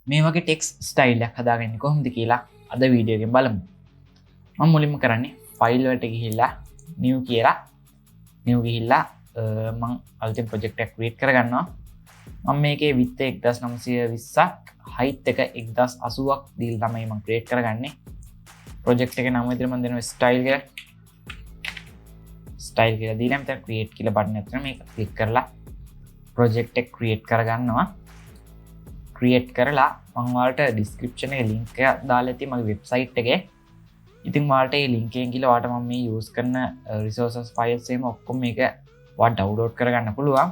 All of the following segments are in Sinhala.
මේ වගේ ටෙක්ස්ට් ස්ටයිල් එකක් හදාගන්නේ කොහොමද කියලා අද වීඩියෝ එකෙන් බලමු. මම මුලින්ම කරන්නේ ෆයිල් වලට ගිහිල්ලා new කියලා new ගිහිල්ලා මම අලුතෙන් ප්‍රොජෙක්ට් එකක් ක්‍රියේට් කරගන්නවා. මම මේකේ width 1920ක් height එක 1080ක් දීලා තමයි මම ක්‍රියේට් කරගන්නේ. ප්‍රොජෙක්ට් එකේ නම විදිහට මම දෙනවා ස්ටයිල් කියලා දීලා මෙතන ක්‍රියේට් කියලා බටන් එකක් තියෙනවා. මේක ක්ලික් කරලා ප්‍රොජෙක්ට් එක ක්‍රියේට් කරගන්නවා. ක්‍රියේට් කරලා මම ඔයාලට ඩිස්ක්‍රිප්ෂන් එකේ link එක දාලා තියෙනවා මගේ වෙබ්සයිට් එකේ. ඉතින් ඔයාලට මේ link එකෙන් ගිහලා ඔයාලට මම මේ use කරන resources files එහෙම ඔක්කොම මේක ඔයාලා download කරගන්න පුළුවන්.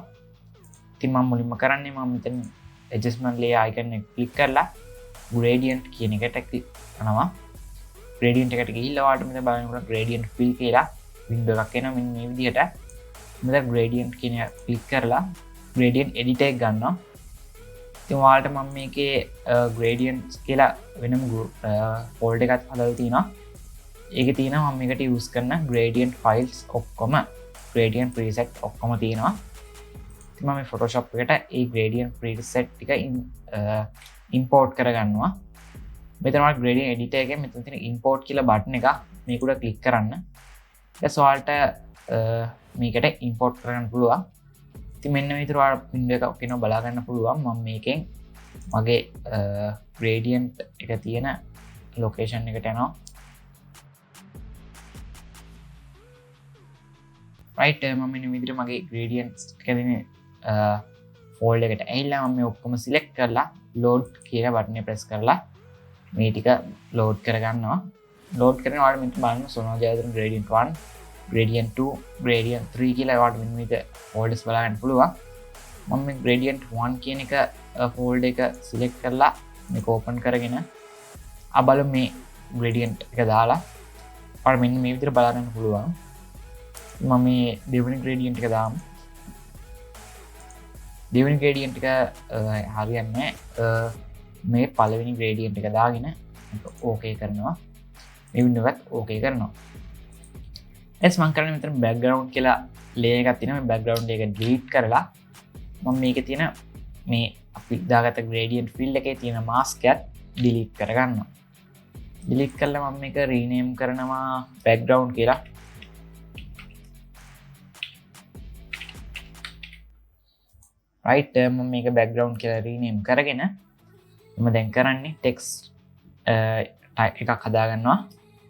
ඉතින් මම මුලින්ම කරන්නේ මම මෙතන adjustment layer icon එක ක්ලික් කරලා gradient කියන එකට ක්ලික් කරනවා. gradient එකට ගිහිල්ලා ඔයාලට මෙතන බලන්න gradient fill කියලා window එකක් එනවා. මෙන්න මේ විදිහට මෙතන gradient කියන එක ක්ලික් කරලා gradient editor එක ගන්නවා. ඉතින් ඔයාලට මම මේකේ gradients කියලා වෙනම folder එකක් හදලා තිනවා. ඒකේ තියෙනවා මම මේකට use කරන gradient files ඔක්කොම gradient preset ඔක්කොම තියෙනවා. ඉතින් මම Photoshop එකට ඒ gradient preset ටික import කරගන්නවා. මෙතන ඔයාලා gradient editor එකේ මෙතන තියෙන import කියලා බටන් එක මේක උඩ ක්ලික් කරන්න. ඊට ඔයාලට මේකට import කරගන්න පුළුවන්. ඉතින් මෙන්න මේ විදිහට ඔයාලා window එකක් කෙනා බලා ගන්න පුළුවන්. මම මේකෙන් මගේ gradient එක තියෙන location එකට යනවා. right මම මෙන්න මේ විදිහට මගේ gradients ටික තියෙන folder එකට ඇවිල්ලා මම මේ ඔක්කොම select කරලා load කියලා බටන් එක press කරලා මේ ටික load කරගන්නවා. load කරගෙන ඔයාලා මෙතන බලන්න Sonal Jayawardhana gradient 1 gradient 2 gradient 3 කියලා ඔයාලට මෙන්න මේක folders බලා ගන්න පුළුවන්. මම මේ gradient 1 කියන එක folder එක select කරලා මේක open කරගෙන බලමු මේ gradient එක දාලා ඔයාලා මෙන්න මේ විදිහට බලා ගන්න පුළුවන්. මම මේ දෙවෙනි gradient එක දාමු. දෙවෙනි gradient එක හරියන්නේ මේ පළවෙනි gradient එක දාගෙන ඕකේ කරනවා. මේ window එකත් ඕකේ කරනවා. එස් මම කරන්නේ මෙතන background කියලා layer එකක් තියෙනවා. මේ background එක delete කරලා මම මේකේ තියෙන මේ අපි දාගත්ත gradient fill එකේ තියෙන mask එකත් delete කරගන්නවා. delete කරලා මම මේක rename කරනවා background කියලා. right මම මේක background කියලා rename කරගෙන මම දැන් කරන්නේ text එකක් හදාගන්නවා.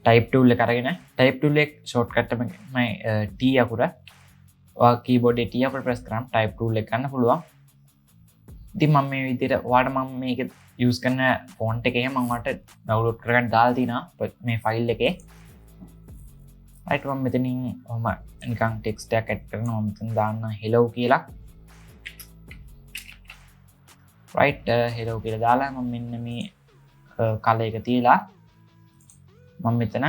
type tool එක අරගෙන type tool එක shortcut එක මම T අකුර ඔයා keyboard එකේ T අකුර press කරාම type tool එක ගන්න පුළුවන්. ඉතින් මම මේ විදිහට ඔයාලට මම මේක use කරන font එක එහෙම මම ඔයාලට download කරගන්න දාලා තිනවා මේ file එකේ. right මම මෙතනින් ඔහම නිකන් text එකක් add කරනවා. මම මෙතන දාන්න hello කියලා. right hello කියලා දාලා මම මෙන්න මේ color එක තියලා මම මෙතන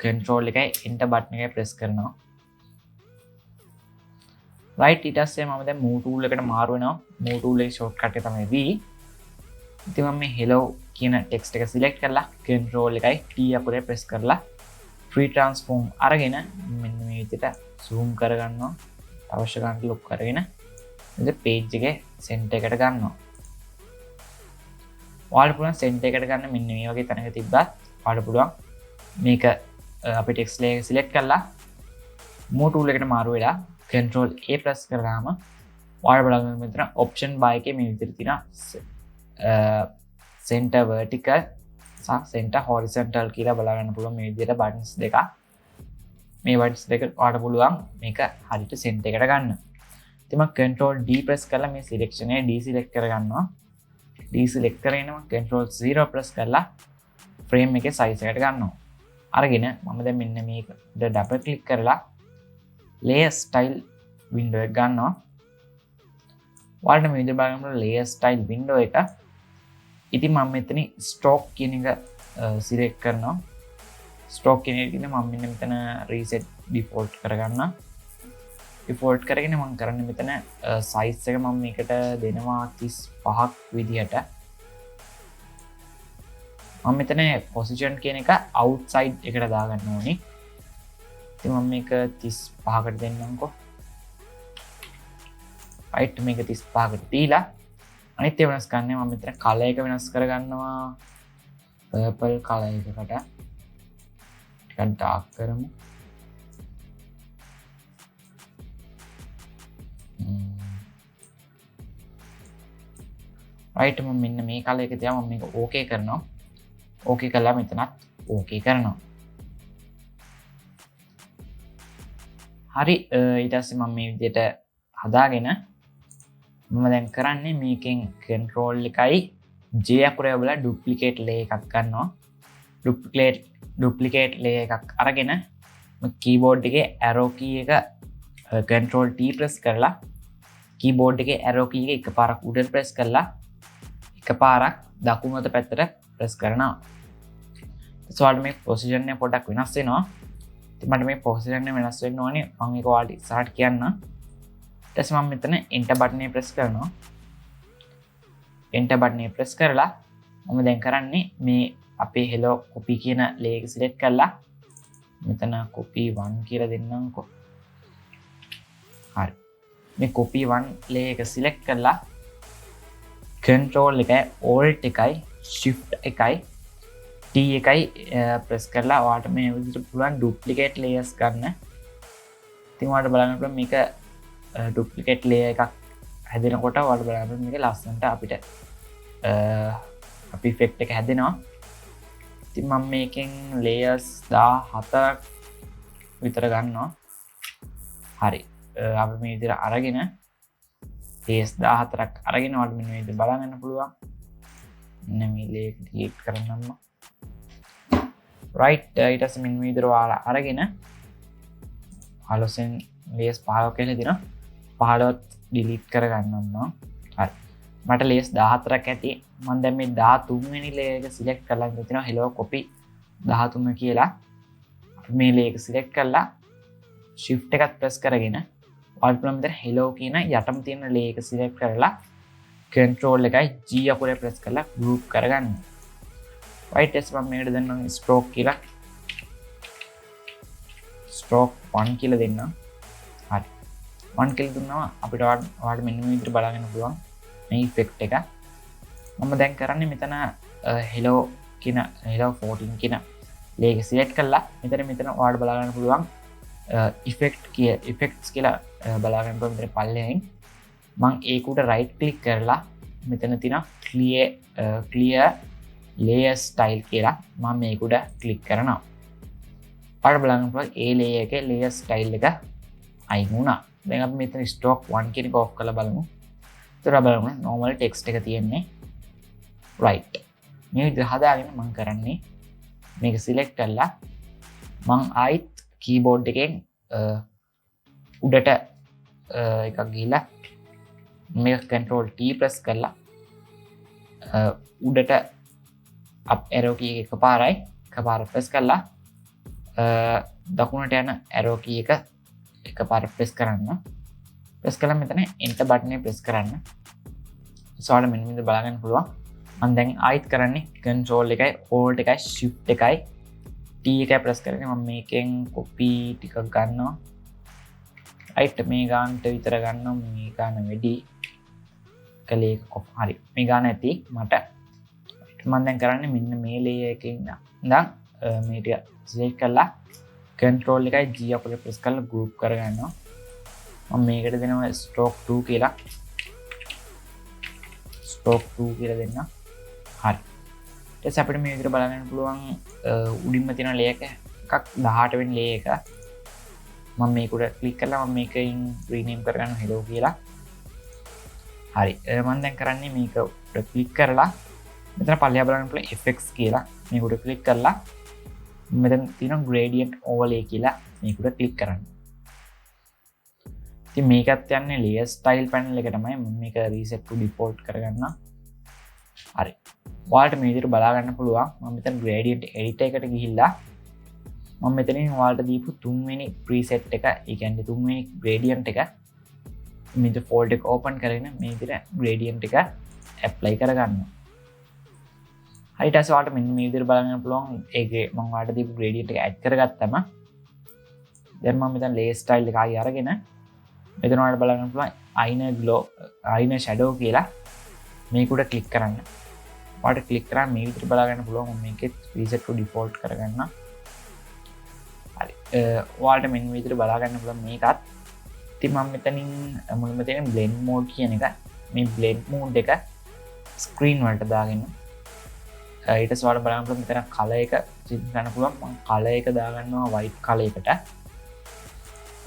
control එකයි enter button එකයි press කරනවා. right ඊට පස්සේ මම දැන් move tool එකට මාරු වෙනවා. move tool එකේ shortcut එක තමයි V. ඉතින් මම මේ hello කියන text එක select කරලා control එකයි T අකුරේ press කරලා free transform අරගෙන මෙන්න මේ විදිහට zoom කරගන්නවා. අවශ්‍ය ගන්න lock කරගෙන ඉතින් page එකේ center එකට ගන්නවා. ඔයාලට පුළුවන් center එකට ගන්න මෙන්න මේ වගේ තැනක තිබ්බත් ඔයාලට පුළුවන් මේක අපි text layer select කරලා move tool එකට මාරු වෙලා control A press කරාම ඔයාලට බලන්න මෙතන option bar එකේ මේ විදිහට තියෙනවා center vertical සහ center horizontal කියලා බලා ගන්න පුළුවන් මේ විදිහට buttons දෙක. මේ buttons දෙක ඔයාලට පුළුවන් මේක හරියට center එකට ගන්න. ඉතින් මම control D press කරලා මේ selection එක deselect කරගන්නවා. deselect කරගෙන මම control 0 press කරලා frame එකේ size එකට ගන්නවා. අරගෙන මම දැන් මෙන්න මේක double click කරලා layer style window එක ගන්නවා. ඔයාලට මේ විදිහට බලන්න layer style window එක. ඉතින් මම මෙතන stroke කියන එක select කරනවා. stroke කියන එක මම මෙතන reset default කරගන්නවා. default කරගෙන මම කරන්නේ මෙතන size එක මම මේකට දෙනවා 35ක් විදිහට. මම මෙතන position කියන එක outside එකට දාගන්න ඕනේ. ඉතින් මම මේක 35කට දෙන්නම්කෝ. right මේක 35කට දීලා අනිත් ඒවා වෙනස් කරන්නේ මම මෙතන කලර් එක වෙනස් කරගන්නවා පර්පල් කලර් එකකට ටිකක් ඩාර්ක් කරමු රයිට් මම මෙන්න මේ කලර් එක තියා මම මේක ඕකේ කරනවා ඕකේ කළා මෙතනත් ඕකේ කරනවා හරි ඊට පස්සේ මම මේ විදිහට හදාගෙන මම දැන් කරන්නේ මේකෙන් control එකයි J අකුරේ ඔබලා duplicate layer එකක් ගන්නවා duplicate layer එකක් අරගෙන keyboard එකේ arrow key එක control T press කරලා keyboard එකේ arrow key එක එකපාරක් උඩට press කරලා එකපාරක් දකුණු අත පැත්තට press කරනවා ඊට පස්සේ මේ position එක පොඩ්ඩක් වෙනස් වෙනවා ඉතින් මට මේ position එක වෙනස් වෙන්න ඕනේ මම ඒක ඔයාලට ඉස්සරහට කියන්න ඊට පස්සේ මම මෙතන enter button එක press කරනවා enter button එක press කරලා මම දැන් කරන්නේ මේ අපේ hello copy කියන layer එක select කරලා මෙතන copy 1 කියලා දෙන්නම්කෝ හරි මේ copy 1 layer එක select කරලා control එකයි alt එකයි shift එකයි T එකයි press කරලා ඔයාලට මේ විදිහට පුළුවන් duplicate layers ගන්න. ඉතින් ඔයාලට බලන්න පුළුවන් මේක duplicate layer එකක් හැදෙනකොට ඔයාලට බලන්න පුළුවන් මේක ලස්සනට අපිට අපි effect එක හැදෙනවා. ඉතින් මම මේකෙන් layers 17ක් විතර ගන්නවා. හරි. අපි මේ විදිහට අරගෙන layers 14ක් අරගෙන ඔයාලට මෙන්න මේ විදිහට බලන්න පුළුවන්. මෙන්න මේ layer එක delete කරන්නම්ම. right ඊට පස්සේ මෙන්න මේ විදිහට ඔයාලා අරගෙන 15න් layers 15 කියලා දෙනවා 15ත් delete කරගන්නම් මම හරි මට layers 14ක් ඇති මම දැන් මේ 13 වෙනි layer එක select කරලා තියෙනවා hello copy 13 කියලා අපි මේ layer එක select කරලා shift එකත් press කරගෙන ඔයාලට පුළුවන් මෙතන hello කියන යටම තියෙන layer එක select කරලා control එකයි G අකුරේ press කරලා group කරගන්න right test මම මේකට දෙන්නම් stroke කියලා stroke 1 කියලා දෙන්නම් හරි 1 කියලා දුන්නා අපිට ඔයාලට මෙන්න මේ විදිහට බලන්න පුළුවන් මේ effect එක මම දැන් කරන්නේ මෙතන hello කියන hello 14 කියන layer එක select කරලා මෙතන ඔයාලට බලන්න පුළුවන් effects කියලා බලන්න පුළුවන් මෙතන පල්ලෙහින් මම ඒක උඩ right click කරලා මෙතන තියෙන clear layer style කියලා මම මේක උඩ click කරනවා. ඔයාලට බලන්න පුළුවන් ඒ layer එකේ layer style එක අයින් වුණා. දැන් අපි මෙතන stroke 1 කියන එක off කරලා බලමු. ඒතර බලමු normal text එක තියෙන්නේ. right. මේ විදිහට හදාගෙන මම කරන්නේ මේක select කරලා මම ආයිත් keyboard එකෙන් උඩට එකක් ගිහිලා මේක control T press කරලා උඩට up arrow key එක එකපාර press කරලා දකුණට යන arrow key එක එකපාර press කරන්න. press කළා මෙතන enter button එක press කරන්න. ඔයාලට මෙන්න මෙතන බලන්න පුළුවන්. මම දැන් ආයිත් කරන්නේ control එකයි alt එකයි shift එකයි T එකයි press කරගෙන මම මේකෙන් copy ටිකක් ගන්නවා. right මේ ගන්නට විතර ගන්නවා මේ ගන්න වැඩි. කලේ copy හරි. මේ ගන්න ඇති මට මම දැන් කරන්නේ මෙන්න මේ layer එකේ ඉඳන් මේ ටික select කරලා control එකයි G අපිට press කරලා group කරගන්නවා මම මේකට දෙනවා stroke 2 කියලා දෙන්න හරි ඊට පස්සේ අපිට මේ විදිහට බලන්න පුළුවන් උඩින්ම තියෙන layer එකක් 18 වෙනි layer එක මම මේක උඩ click කරලා මම මේකෙන් rename කරගන්නවා hello කියලා හරි මම දැන් කරන්නේ මේක උඩ click කරලා මෙතන පල්ලෙහා බලන්න පුළුවන් effects කියලා මේක උඩ click කරලා මෙතන තියෙන gradient overlay කියලා මේක උඩ click කරන්න. ඉතින් මේකත් යන්නේ layer style panel එක තමයි මම මේක reset to default කරගන්න. හරි. ඔයාලට මේ විදිහට බලා ගන්න පුළුවන්. මම මෙතන gradient editor එකට ගිහිල්ලා මම මෙතනින් ඔයාලට දීපු 3 වෙනි preset එක, ඒ කියන්නේ 3 වෙනි gradient එක මේ default එක open කරගෙන මේ විදිහට gradient එක apply කරගන්නවා. හරි ඊට පස්සේ ඔයාලට මෙන්න මේ විදිහට බලන්න පුළුවන් ඒකේ මම ඔයාලට දීපු gradient එක add කරගත්තම දැන් මම මෙතන layer style එක ආයෙ අරගෙන මෙතන ඔයාලට බලන්න පුළුවන් inner glow inner shadow කියලා මේකුඩ ක්ලික් කරන්න. වාට ක්ලික් කරා මේ විදිහට බලා ගන්න පුළුවන්. මම මේකෙත් reset to default කරගන්න. හරි. ඔයාලට මෙන්න විදිහට බලා ගන්න පුළුවන් මේකත්. ඉතින් මම මෙතනින් මුලින්ම තියෙන blend mode කියන එක මේ blend mode එක screen වලට දාගෙන ඊට පස්සේ ඔයාලට බලන්න පුළුවන් මෙතන color එක change කරන්න පුළුවන්. මම color එක දාගන්නවා white color එකට.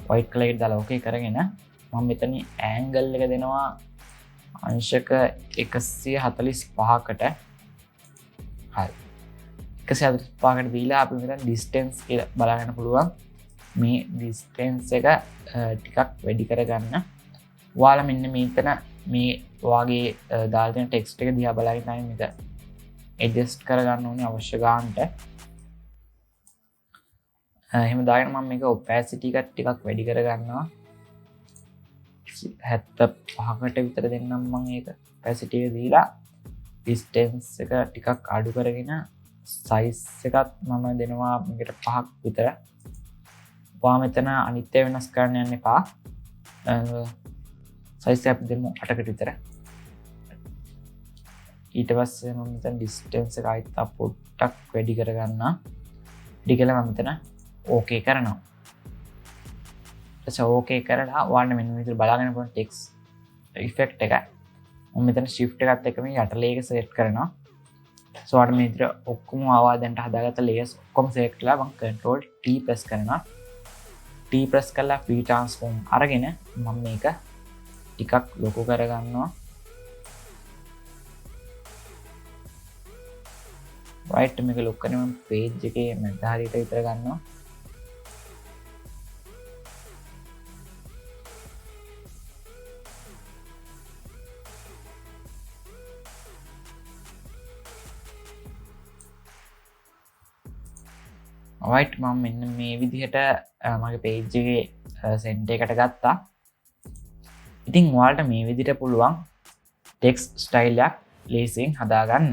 white color එක දාලා okay කරගෙන මම මෙතන angle එක දෙනවා අංශක 145කට. හරි. 145කට දීලා අපි මෙතන distance කියලා බලා ගන්න පුළුවන්. මේ distance එක ටිකක් වැඩි කරගන්න. ඔයාලා මෙන්න මේකන මේ වාගේ දාලා තියෙන text එක දිහා බලාගෙන තමයි මේක adjust කරගන්න ඕනේ අවශ්‍ය ගානට. එහෙම දාගෙන මම මේක opacity එක ටිකක් වැඩි කරගන්නවා. 75කට විතර දෙන්නම් මම ඒක opacity එක දීලා distance එක ටිකක් අඩු කරගෙන size එකත් මම දෙනවා මේකට 5ක් විතර. ඔයා මෙතන අනිත්‍ය වෙනස් කරන්න යන්න එපා. size එක දෙමු 8කට විතර. ඊට පස්සේ මම මෙතන distance එක ආයෙත් පොඩ්ඩක් වැඩි කරගන්නවා. වැඩි කළා මම මෙතන okay කරනවා. ඕකේ කරලා ඔයාලට මෙන්න විදිහට බලාගෙන පුළුවන් ටෙක්ස්ට් ඉෆෙක්ට් එක. මම මෙතන shift එකත් එක්ක මේ යට ලේයර් එක select කරනවා. ඔයාලට මේ විදිහට ඔක්කොම ආවාදෙන්ට හදාගත්ත layers ඔක්කොම select කරලා මම control T press කරනවා. T press කරලා free transform අරගෙන මම මේක ටිකක් ලොකු කරගන්නවා. right මේක ලොකු කරගෙන මම page එකේ මැද හරියට විතර ගන්නවා. right මම මෙන්න මේ විදිහට මගේ page එකේ center එකට ගත්තා. ඉතින් ඔයාලට මේ විදිහට පුළුවන් text style එකක් ලේසියෙන් හදාගන්න.